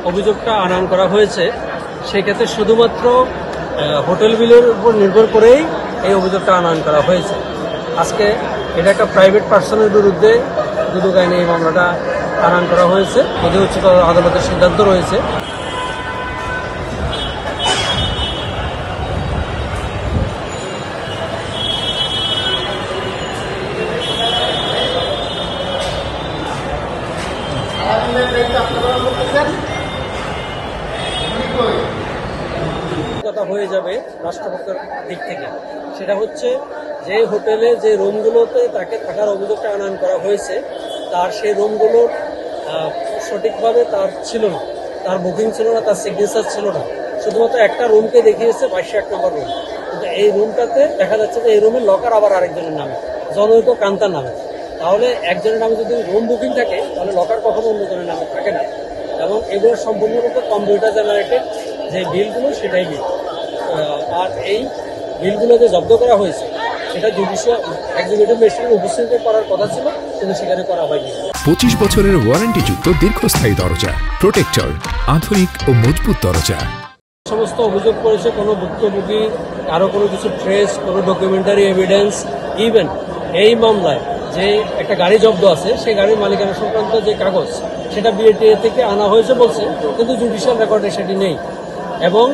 অভিযোগটা আনয়ন করা হয়েছে সেক্ষেত্রে শুধুমাত্র হোটেল বিলের উপর নির্ভর করেই এই অভিযোগটা আনয়ন করা হয়েছে। আজকে এটা একটা প্রাইভেট পার্সনের বিরুদ্ধে দুদক আইনে এই মামলাটা আনয়ন করা হয়েছে। যদি উচ্চতর আদালতের সিদ্ধান্ত রয়েছে। কথা হয়ে যাবে রাষ্ট্রপক্ষের দিক থেকে, সেটা হচ্ছে যে হোটেলে যে রুমগুলোতে তাকে থাকার অভিযোগটা আনয়ন করা হয়েছে তার সেই রুমগুলোর সঠিকভাবে তার ছিল না, তার বুকিং ছিল না, তার সিগনেচার ছিল না। শুধুমাত্র একটা রুমকে দেখিয়েছে 2201 নম্বর রুম, কিন্তু এই রুমটাতে দেখা যাচ্ছে যে এই রুমের লকার আবার আরেকজনের নামে, জনৈক কান্তার নামে। তাহলে একজনের নামে যদি রুম বুকিং থাকে তাহলে লকার কখনো অন্যজনের নামে থাকে না, এবং এগুলো সম্পূর্ণরূপে কম্পিউটার জেনারেটেড যে বিলগুলো সেটাই বিল। আর এই বিলগুলো যে জব্দ করা হয়েছে সেটা জুডিশিয়াল এক্সিকিউটিভ ম্যাজিস্ট্রেটের উপস্থিতিতে করার কথা ছিল, কিন্তু সেখানে করা হয়নি। 25 বছরের ওয়ারেন্টিযুক্ত দীর্ঘস্থায়ী দরজা প্রোটেক্টর, আধুনিক ও মজবুত দরজা। সমস্ত অভিযোগ করেছে কোনো ভুক্তভোগী, কারো কোনো কিছু ট্রেস, কোনো ডকুমেন্টারি এভিডেন্স, ইভেন এই মামলায় যে একটা গাড়ি জব্দ আছে সেই গাড়ির মালিকানা সংক্রান্ত যে কাগজ সেটা বিএটিএ থেকে আনা হয়েছে বলছে, কিন্তু জুডিশিয়াল রেকর্ডে সেটি নেই। এবং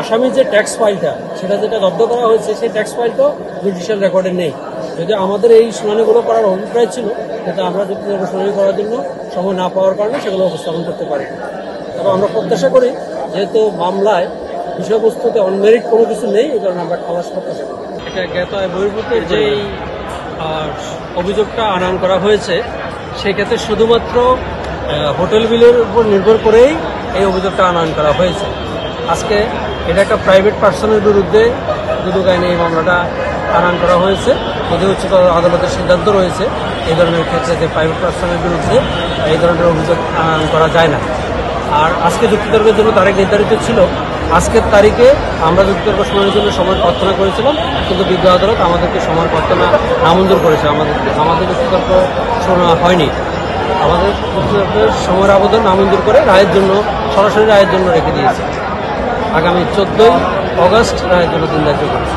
আসামির যে ট্যাক্স ফাইলটা সেটা যেটা জব্দ করা হয়েছে সেই ট্যাক্স ফাইলটাও জুডিশিয়াল রেকর্ডে নেই। যদি আমাদের এই শুনানিগুলো করার অভিপ্রায় ছিল, কিন্তু আমরা যুক্তিতর্ক শুনানি করার জন্য সময় না পাওয়ার কারণে সেগুলো উপস্থাপন করতে পারি। তবে আমরা প্রত্যাশা করি যেহেতু মামলায় বিষয়বস্তুতে অনমেরিট কোনো কিছু নেই, এই কারণে আমরা খালাস প্রত্যাশা করি। এটা জ্ঞাত আয় বহির্ভূতের যেই অভিযোগটা আনয়ন করা হয়েছে সেক্ষেত্রে শুধুমাত্র হোটেল বিলের উপর নির্ভর করেই এই অভিযোগটা আনয়ন করা হয়েছে। আজকে এটা একটা প্রাইভেট পার্সনের বিরুদ্ধে দুদক আইনে এই মামলাটা আনয়ন করা হয়েছে। যদি উচ্চতর আদালতের সিদ্ধান্ত রয়েছে এই ধরনের ক্ষেত্রে যে প্রাইভেট পার্সনের বিরুদ্ধে এই ধরনের অভিযোগ আনয়ন করা যায় না। আর আজকে যুক্তিতর্কের জন্য তারিখ নির্ধারিত ছিল, আজকের তারিখে আমরা যুক্তিতর্ক শুনানির জন্য সময় প্রার্থনা করেছিলাম, কিন্তু বিজ্ঞ আদালত আমাদেরকে সময় প্রার্থনা নামঞ্জুর করেছে। আমাদের যুক্তিতর্ক শোনা হয়নি। আমাদের যুক্তিতর্কের সময়ের আবেদন নামঞ্জুর করে রায়ের জন্য, সরাসরি রায়ের জন্য রেখে দিয়েছে। আগামী 14 অগস্ট রায়ের জন্য দিন ধার্য করেছে।